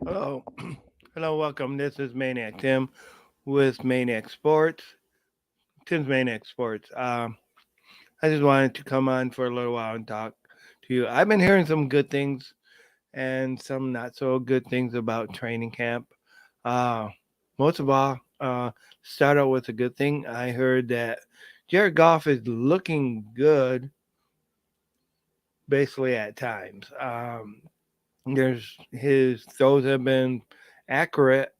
Hello. Hello, welcome. This is Maniac Tim with Maniac Sports. Tim's Maniac Sports. I just wanted to come on for a little while and talk to you. I've been hearing some good things and some not so good things about training camp. Uh, Most of all, start out with a good thing. I heard that Jared Goff is looking good basically at times. There's his throws have been accurate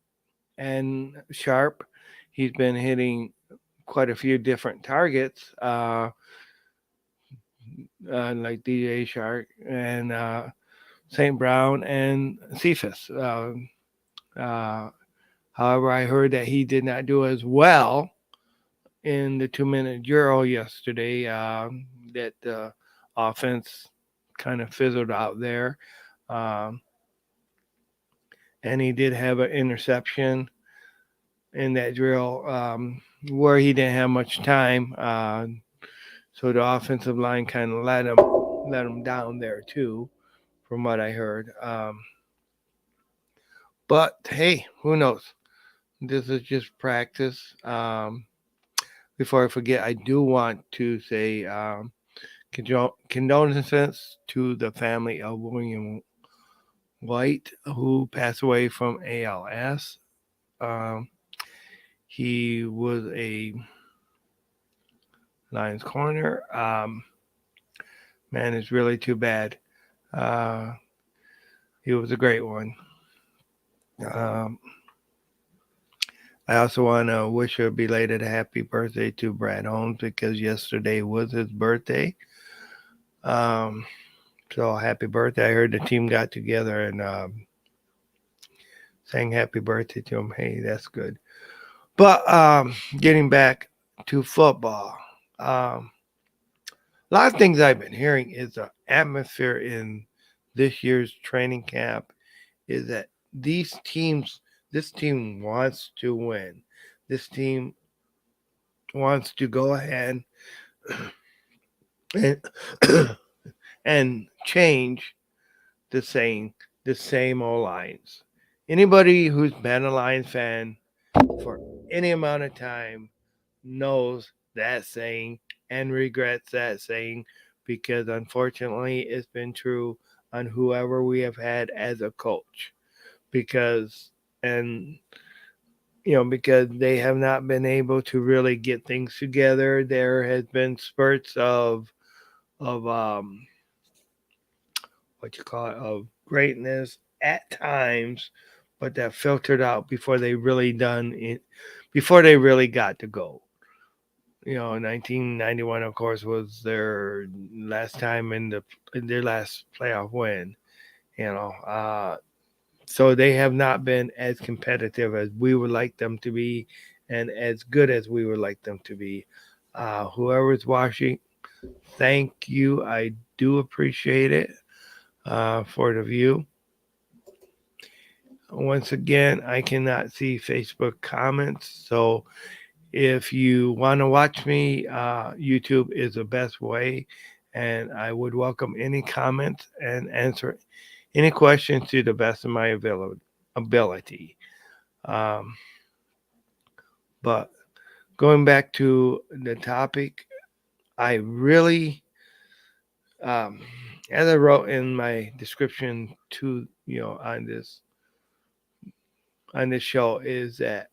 and sharp. He's been hitting quite a few different targets, like DJ Shark and St. Brown and Cephas. However, I heard that he did not do as well in the 2 minute drill yesterday. That the offense kind of fizzled out there. Um, and he did have an interception in that drill where he didn't have much time. So the offensive line kind of let him down there too, from what I heard. But hey, who knows? This is just practice. Before I forget, I do want to say condolences to the family of William White, who passed away from ALS. Um, he was a Lions corner. Man, it's really too bad. Uh, he was a great one. Um, I also want to wish a belated happy birthday to Brad Holmes because yesterday was his birthday. Um, so happy birthday! I heard the team got together and sang happy birthday to him. Hey, that's good. But getting back to football, a lot of things I've been hearing is the atmosphere in this year's training camp is that these teams, this team wants to win. This team wants to go ahead and and change the same old lines. Anybody who's been a Lions fan for any amount of time knows that saying and regrets that saying because unfortunately it's been true on whoever we have had as a coach. Because and because they have not been able to really get things together. There has been spurts of what you call it of greatness at times, but that filtered out before they really got to go. 1991, of course, was their last time in their last playoff win. You know, so they have not been as competitive as we would like them to be, and as good as we would like them to be. Whoever's watching, thank you. I do appreciate it for the view. Once again, I cannot see Facebook comments, so if you want to watch me, YouTube is the best way, and I would welcome any comments and answer any questions to the best of my ability. Um, but going back to the topic, I really, um, as I wrote in my description to on this show, is that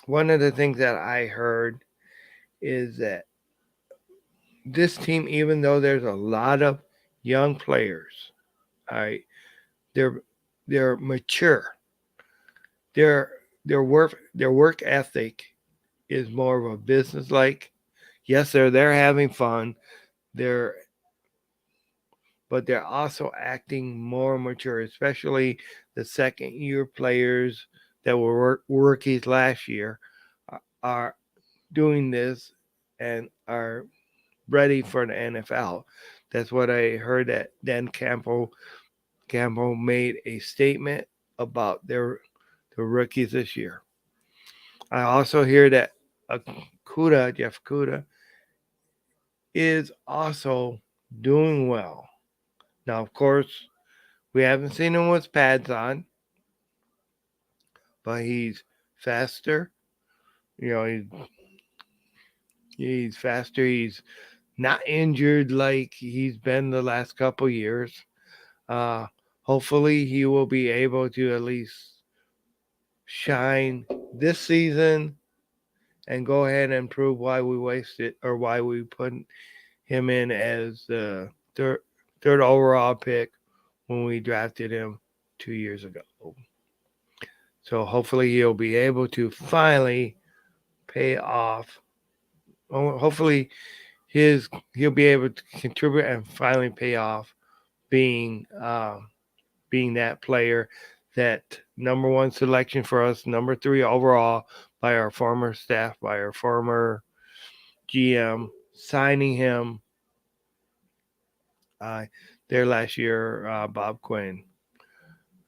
one of the things that I heard is that this team, even though there's a lot of young players, all right, they're they're mature. Their their work ethic is more of a business like. Yes, they're having fun. They're but they're also acting more mature, especially the second year players that were rookies last year are doing this and are ready for the NFL. That's what I heard that Dan Campbell made a statement about the rookies this year. I also hear that Jeff Kuda, is also doing well. Now, of course, we haven't seen him with pads on. but he's faster. You know, he's faster. He's not injured like he's been the last couple years. Uh, Hopefully, he will be able to at least shine this season and go ahead and prove why we wasted or why we put him in as the third overall pick when we drafted him 2 years ago. So hopefully he'll be able to finally pay off. Hopefully he'll be able to contribute and finally pay off being being that player, that number one selection for us, number 3 overall by our former staff, by our former GM, signing him uh, there last year, Bob Quinn.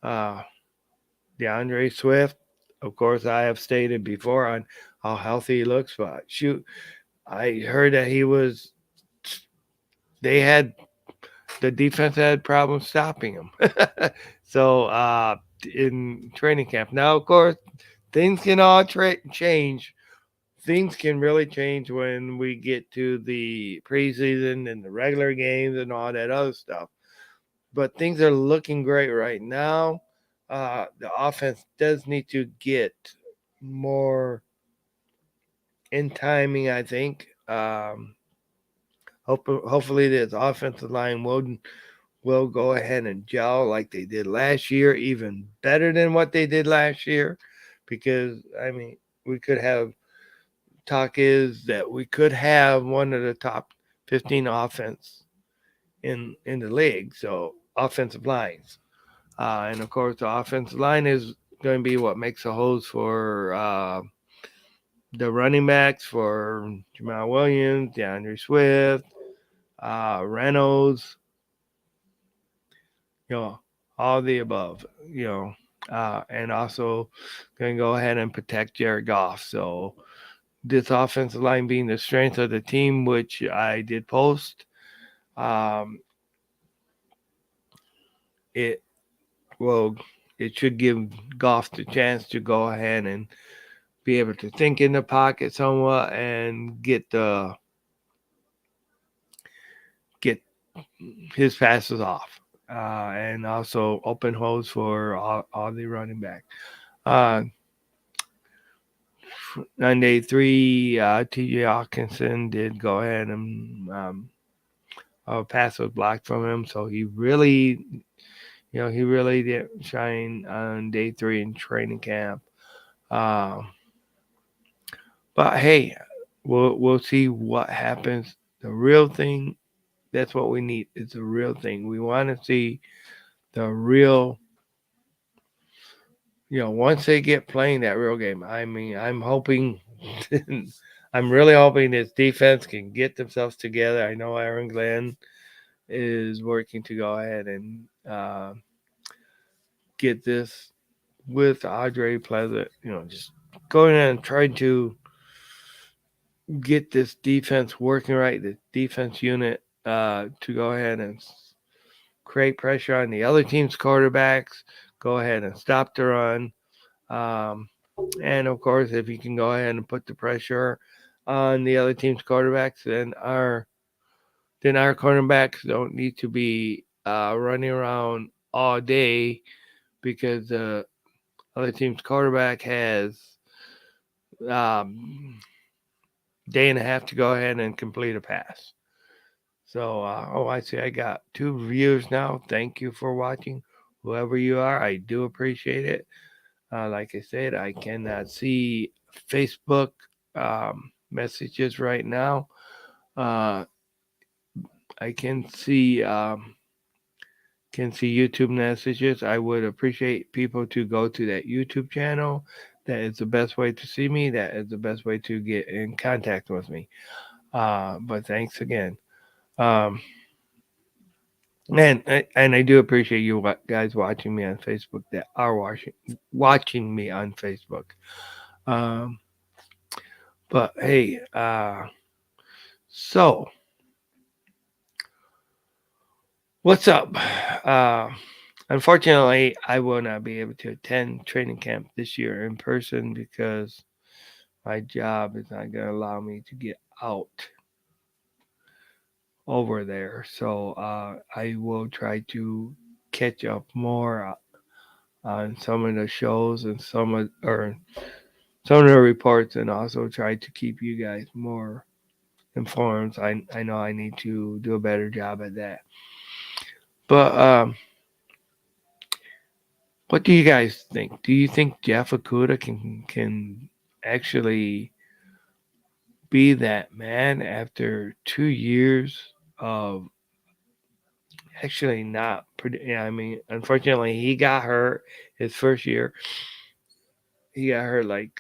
Uh, DeAndre Swift, of course, I have stated before on how healthy he looks, but shoot, I heard that they had, the defense had problems stopping him. So, in training camp. Now, of course, things can all change. Things can really change when we get to the preseason and the regular games and all that other stuff. But things are looking great right now. The offense does need to get more in timing, I think. Hopefully, this offensive line will go ahead and gel like they did last year, even better than what they did last year. Because I mean, we could have talk is that we could have one of the top 15 offense in the league. So offensive lines, and of course the offensive line is going to be what makes the holes for the running backs, for Jamal Williams, DeAndre Swift, Reynolds, you know, all the above, you know, and also going to go ahead and protect Jared Goff. So this offensive line being the strength of the team, which I did post, um, it will it should give Goff the chance to go ahead and be able to think in the pocket somewhat and get his passes off, and also open holes for all the running back. Uh, on day 3, T.J. Hawkinson did go ahead and a pass was blocked from him, so he really did shine on day 3 in training camp. Uh, but hey, we'll see what happens. The real thing, that's what we need. It's the real thing. We want to see the real. Once they get playing that real game. I mean, I'm hoping. I'm really hoping this defense can get themselves together. I know Aaron Glenn is working to go ahead and get this with Audrey Pleasant. Just going in and trying to get this defense working right, the defense unit, to go ahead and create pressure on the other team's quarterbacks, go ahead and stop the run. Um, and of course, if you can go ahead and put the pressure on the other team's quarterbacks, then our cornerbacks don't need to be running around all day, because the other team's quarterback has day and a half to go ahead and complete a pass. So, I see I got 2 viewers now. Thank you for watching. Whoever you are, I do appreciate it. Like I said, I cannot see Facebook messages right now. Uh, I can see YouTube messages. I would appreciate people to go to that YouTube channel. That is the best way to see me. That is the best way to get in contact with me. But thanks again. Um, and I do appreciate you guys watching me on Facebook, that are watching me on Facebook. Um, but hey, so what's up? Unfortunately, I will not be able to attend training camp this year in person because my job is not going to allow me to get out over there. So I will try to catch up more on some of the shows and some of the reports, and also try to keep you guys more informed. I know I need to do a better job at that. But what do you guys think? Do you think Jeff Okuda can actually be that man after 2 years of actually not? Yeah, I mean, unfortunately, he got hurt his first year. He got hurt like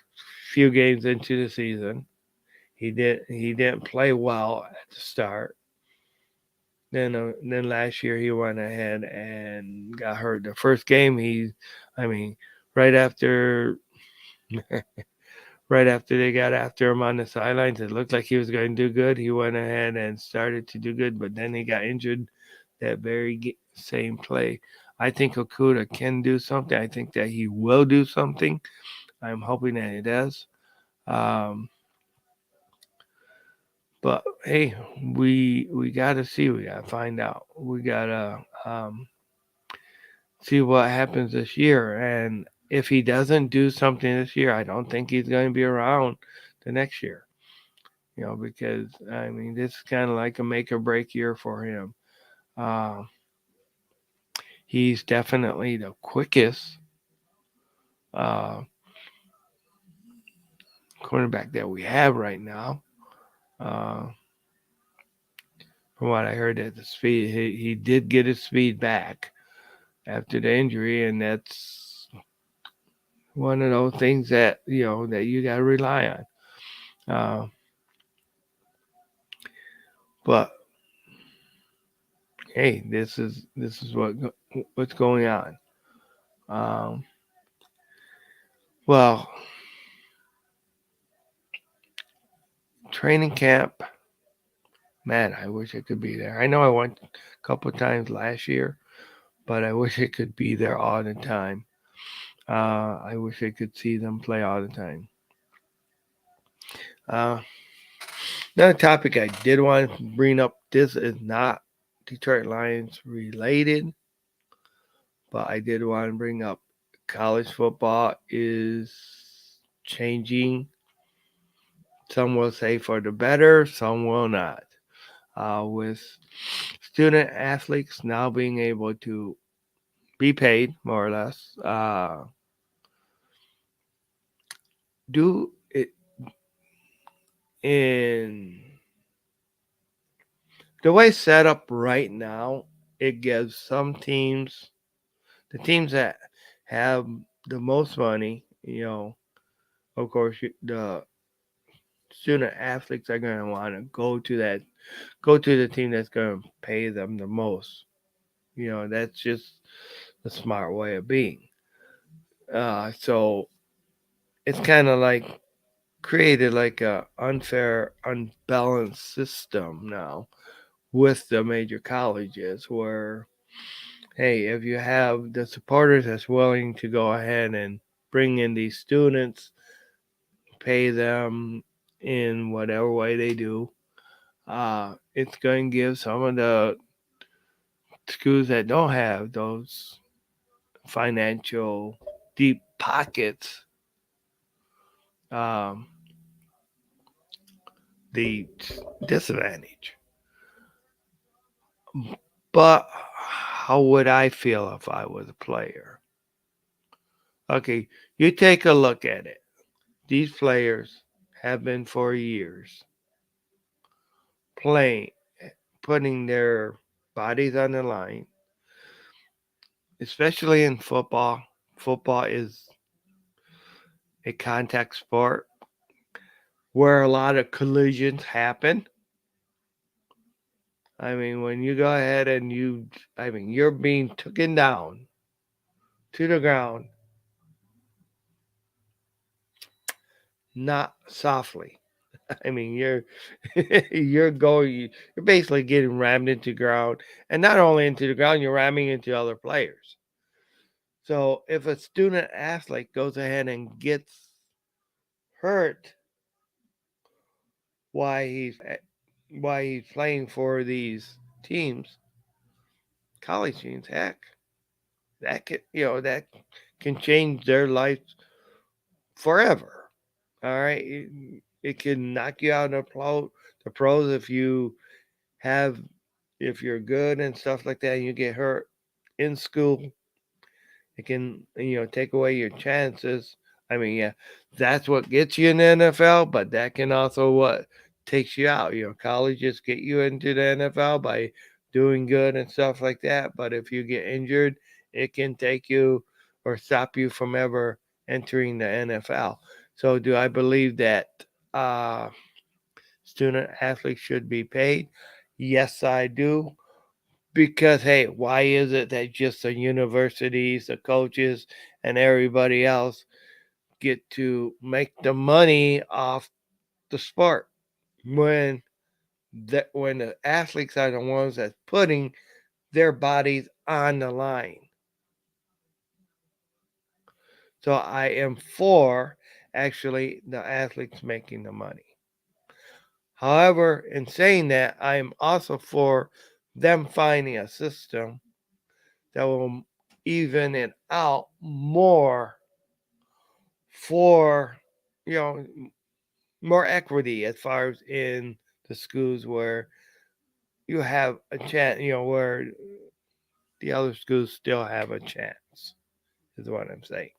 few games into the season. He didn't play well at the start. Then last year he went ahead and got hurt. The first game I mean, right after right after they got after him on the sidelines, it looked like he was going to do good. He went ahead and started to do good, but then he got injured that very same play. I think Okuda can do something. I think that he will do something. I'm hoping that he does. Um, but hey, we gotta see. We gotta find out. We gotta see what happens this year. And if he doesn't do something this year, I don't think he's going to be around the next year. Because I mean, this is kind of like a make or break year for him. Uh, he's definitely the quickest uh, cornerback that we have right now. Uh, from what I heard, at the speed, he did get his speed back after the injury, and that's one of those things that that you got to rely on. But hey, this is what's going on. Um, well, training camp, man, I wish I could be there. I know I went a couple times last year, but I wish I could be there all the time. I wish I could see them play all the time. Uh, Another topic I did want to bring up. This is not Detroit Lions related, but I did want to bring up college football is changing. Some will say for the better, some will not. With student athletes now being able to be paid more or less, do it in the way set up right now. It gives some teams, the teams that have the most money, of course, the student athletes are going to want to go to the team that's going to pay them the most. That's just the smart way of being. So it's kind of like created like a unfair, unbalanced system now with the major colleges where, hey, if you have the supporters that's willing to go ahead and bring in these students, pay them in whatever way they do, it's going to give some of the schools that don't have those financial deep pockets um, the disadvantage. But how would I feel if I was a player? Okay, you take a look at it. These players have been for years playing, putting their bodies on the line, especially in football. Football is a contact sport where a lot of collisions happen. I mean, when you go ahead and you're being taken down to the ground, not softly. I mean, you're basically getting rammed into the ground, and not only into the ground, you're ramming into other players. So if a student athlete goes ahead and gets hurt while he's playing for these teams, college teams, heck, that can change their life forever. All right, it can knock you out of the pros have if you're good and stuff like that, and you get hurt in school. It can take away your chances. I mean, yeah, that's what gets you in the NFL, but that can also what takes you out. Colleges get you into the NFL by doing good and stuff like that. But if you get injured, it can take you or stop you from ever entering the NFL. So, do I believe that uh, student athletes should be paid? Yes, I do. Because hey, why is it that just the universities, the coaches, and everybody else get to make the money off the sport when when the athletes are the ones that's putting their bodies on the line? So I am for actually the athletes making the money. However, in saying that, I am also for them finding a system that will even it out more for you know more equity as far as in the schools where you have a chance, where the other schools still have a chance, is what I'm saying.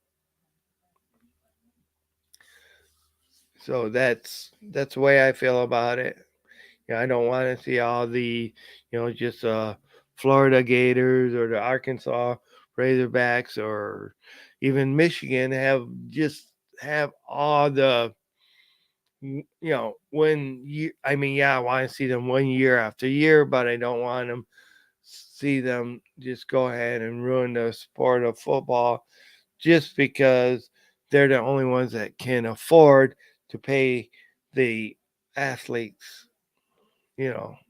So that's the way I feel about it. I don't want to see all the just Florida Gators or the Arkansas Razorbacks or even Michigan have all the when you, I mean, yeah, I want to see them win year after year, but I don't want them see them just go ahead and ruin the sport of football just because they're the only ones that can afford to pay the athletes,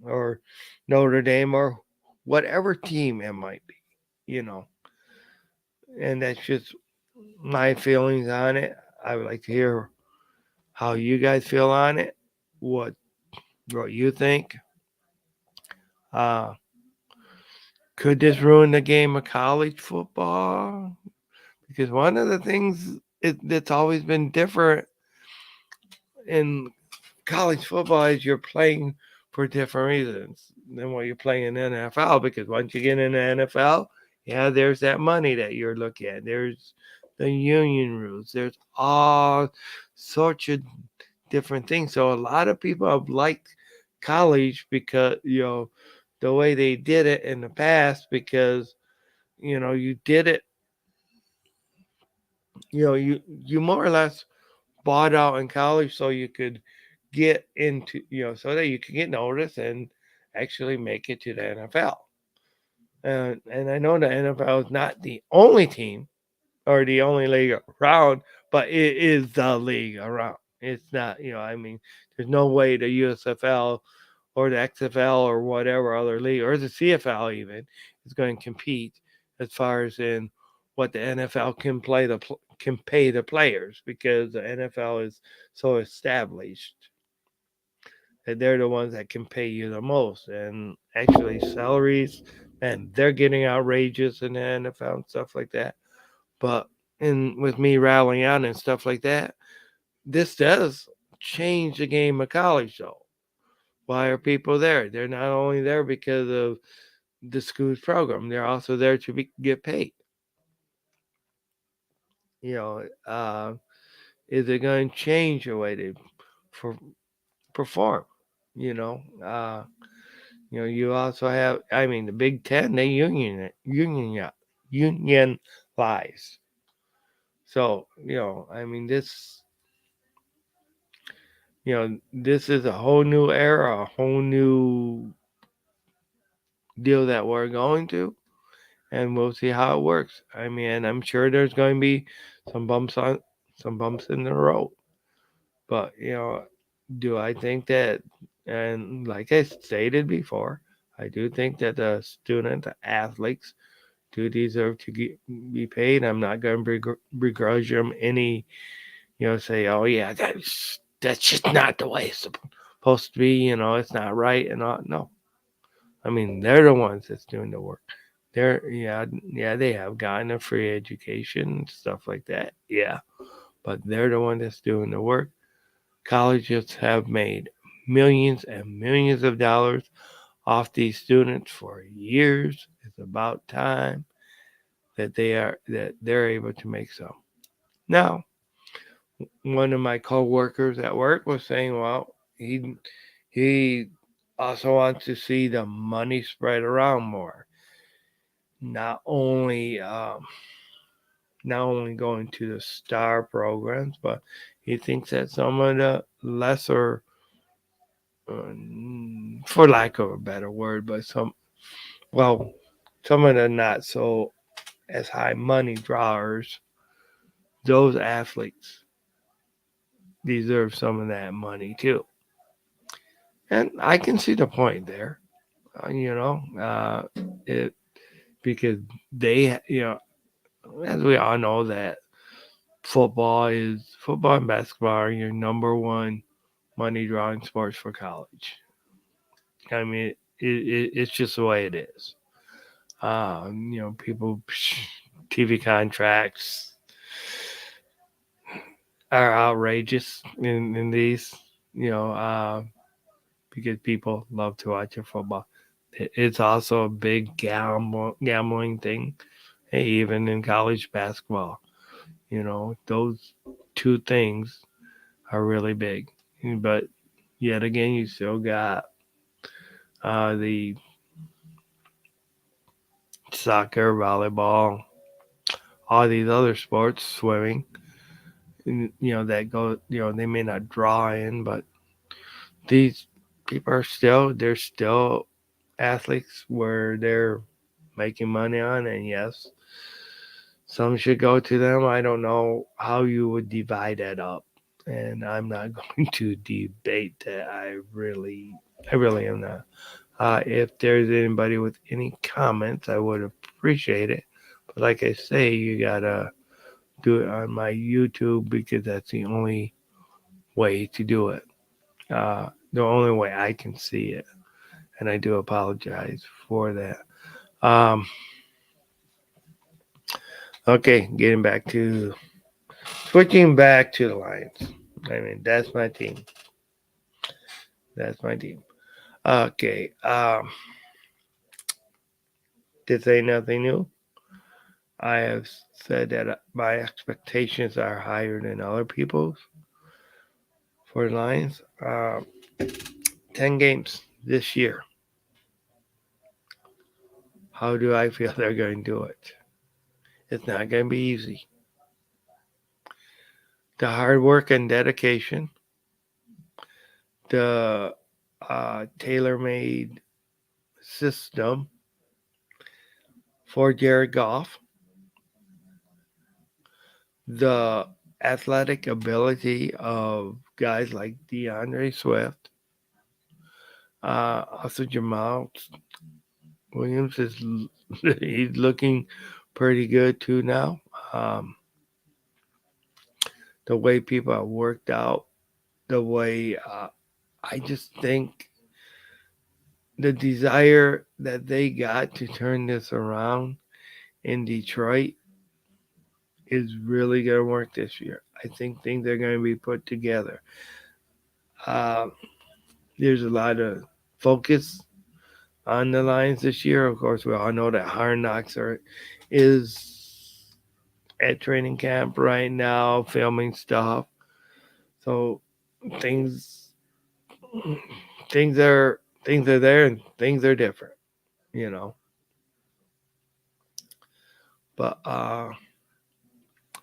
or Notre Dame or whatever team it might be, and that's just my feelings on it. I would like to hear how you guys feel on it, what what you think. Uh, could this ruin the game of college football? Because one of the things that's always been different in college football is you're playing for different reasons than what you're playing in the NFL. Because once you get in the NFL, yeah, there's that money that you're looking at. There's the union rules. There's all sorts of different things. So a lot of people have liked college because the way they did it in the past, because you did it, you more or less bought out in college so you could get into, so that you could get noticed and actually make it to the NFL. And I know the NFL is not the only team or the only league around, but it is the league around. It's not, I mean, there's no way the USFL or the XFL or whatever other league or the CFL even is going to compete as far as in what the NFL can pay the players, because the NFL is so established that they're the ones that can pay you the most. And actually salaries, man, they're getting outrageous in the NFL and stuff like that. But and with me rallying out and stuff like that, this does change the game of college though. Why are people there? They're not only there because of the school's program, they're also there to get paid. You know, uh, is it going to change the way they for, perform? You know, uh, you also have, I mean, the Big Ten, they union lies. So, I mean, this is a whole new era, a whole new deal that we're going to, and we'll see how it works. I mean, I'm sure there's going to be some bumps on some bumps in the road, but do I think that? And like I stated before, I do think that the student athletes do deserve to be paid. I'm not going to begrudge them any, say, oh yeah, that's just not the way it's supposed to be. It's not right and all. No, I mean they're the ones that's doing the work. Yeah, they have gotten a free education and stuff like that. Yeah, but they're the one that's doing the work. Colleges have made millions and millions of dollars off these students for years. It's about time that they're able to make some. Now, one of my coworkers at work was saying, well, he also wants to see the money spread around more, not only not only going to the star programs, but he thinks that some of the lesser, for lack of a better word, but well, some of the not so as high money drawers, those athletes deserve some of that money too. And I can see the point there, it because they, as we all know that football and basketball are your number one money drawing sports for college. I mean, it's just the way it is. People, TV contracts are outrageous in these, you know, uh, because people love to watch your football. It's also a big gambling thing. Hey, even in college basketball, those two things are really big. But yet again, you still got the soccer, volleyball, all these other sports, swimming, that go, they may not draw in, but these people they're still athletes where they're making money on, and yes, some should go to them. I don't know how you would divide that up, and I'm not going to debate that. I really am not. If there's anybody with any comments, I would appreciate it. But like I say, you gotta do it on my YouTube because that's the only way to do it. The only way I can see it, and I do apologize for that. Okay, switching back to the Lions. I mean, that's my team. That's my team. Okay. This ain't nothing new. I have said that my expectations are higher than other people's for the Lions. 10 games this year. How do I feel they're going to do it? It's not going to be easy. The hard work and dedication, the tailor-made system for Jared Goff, the athletic ability of guys like DeAndre Swift, also Jamal Williams is he's looking pretty good too now. Um, the way people have worked out, the way I just think the desire that they got to turn this around in Detroit is really going to work this year. I think things are going to be put together. Uh, there's a lot of focus on the Lions this year. Of course, we all know that Hard Knocks is at training camp right now, filming stuff. So things things are things are there and things are different, you know. But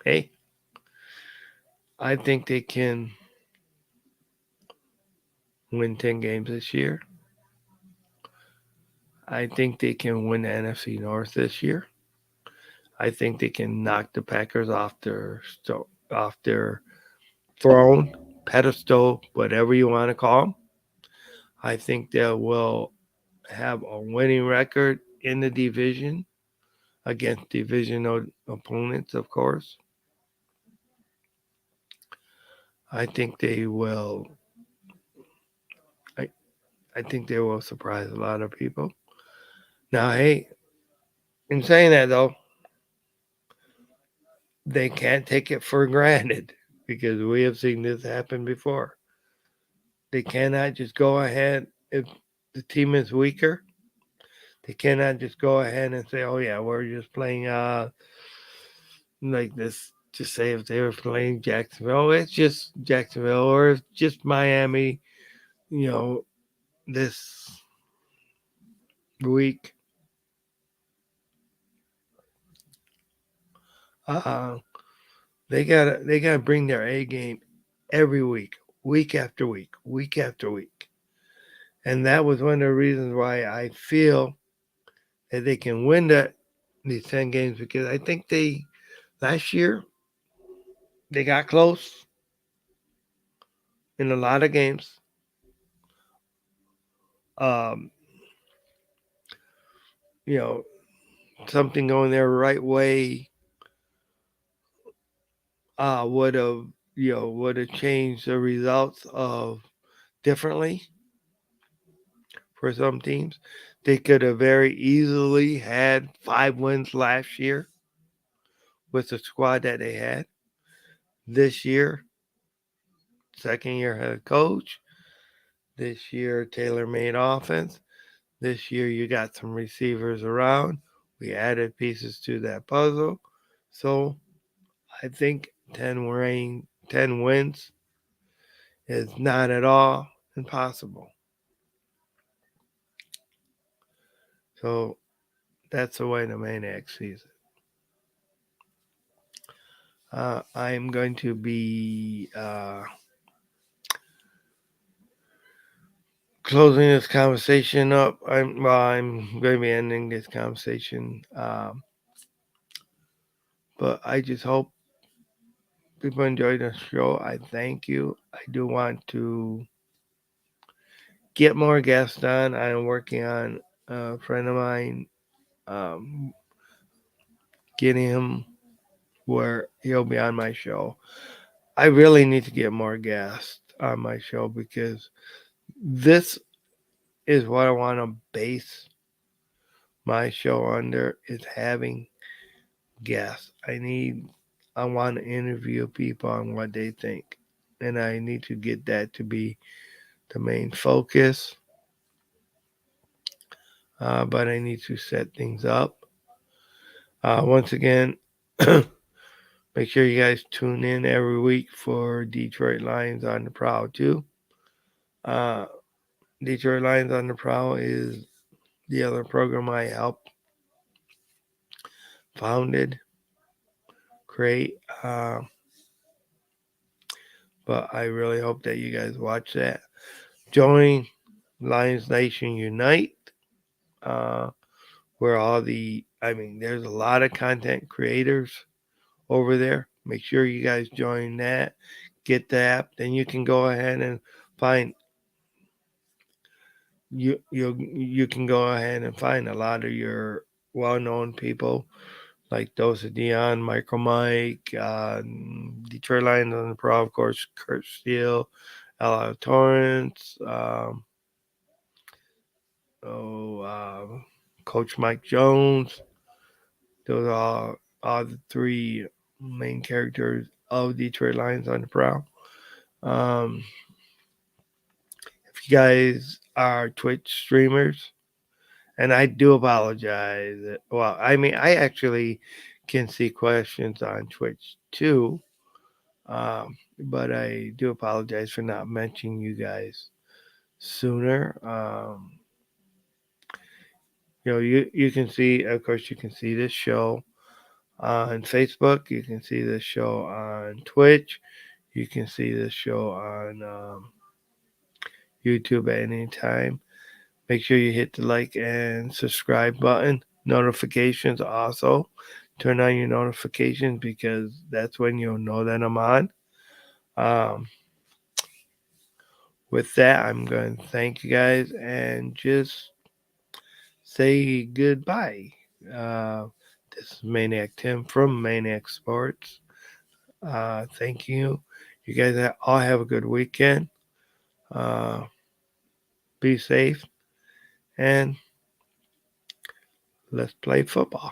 hey, I think they can win 10 games this year. I think they can win the NFC North this year. I think they can knock the Packers off their throne, pedestal, whatever you want to call them. I think they will have a winning record in the division. against divisional opponents, of course. I think they will. I, I think they will surprise a lot of people. Now, hey, in saying that though, they can't take it for granted because we have seen this happen before. They cannot just go ahead if the team is weaker. They cannot just go ahead and say, "Oh yeah, we're just playing like this." Just say if they were playing Jacksonville, it's just Jacksonville, or it's just Miami. You know, this week. Uh, they gotta bring their A game every week, week after week, week after week, and that was one of the reasons why I feel that they can win these 10 games because I think they last year they got close in a lot of games. Um, you know, something going their right way would have would have changed the results of differently for some teams. They could have very easily had 5 wins last year with the squad that they had. This year, second year head coach. This year, tailor made offense. This year, you got some receivers around. We added pieces to that puzzle. So I think 10 wins is not at all impossible. So that's the way the Maniac sees it. I'm going to be closing this conversation up. I'm going to be ending this conversation. But I just hope people enjoy the show. I thank you. I do want to get more guests on. I'm working on a friend of mine, um, getting him where he'll be on my show. I really need to get more guests on my show because this is what I want to base my show under is having guests. I want to interview people on what they think. And I need to get that to be the main focus. But I need to set things up. Once again, make sure you guys tune in every week for Detroit Lions on the Prowl too. Uh, Detroit Lions on the Prowl is the other program I helped founded, create. But I really hope that you guys watch that. Join Lions Nation Unite, uh, where there's a lot of content creators over there. Make sure you guys join that. Get the app, then you can go ahead and find you can go ahead and find a lot of your well-known people like Dosa Dion, Michael Mike, Detroit Lions on the Pro, of course, Kurt Steele, Ella Torrance, oh, Coach Mike Jones. Those are all the three main characters of Detroit Lions on the Prowl. Um, if you guys are Twitch streamers, and I do apologize. Well, I mean, I actually can see questions on Twitch too, but I do apologize for not mentioning you guys sooner. You can see, of course, you can see this show on Facebook. You can see this show on Twitch. You can see this show on YouTube at any time. Make sure you hit the like and subscribe button. Notifications also. Turn on your notifications because that's when you'll know that I'm on. Um, with that, I'm going to thank you guys and just say goodbye. Uh, This is Maniac Tim from Maniac Sports. Thank you. You guys all have a good weekend. Uh, be safe and let's play football.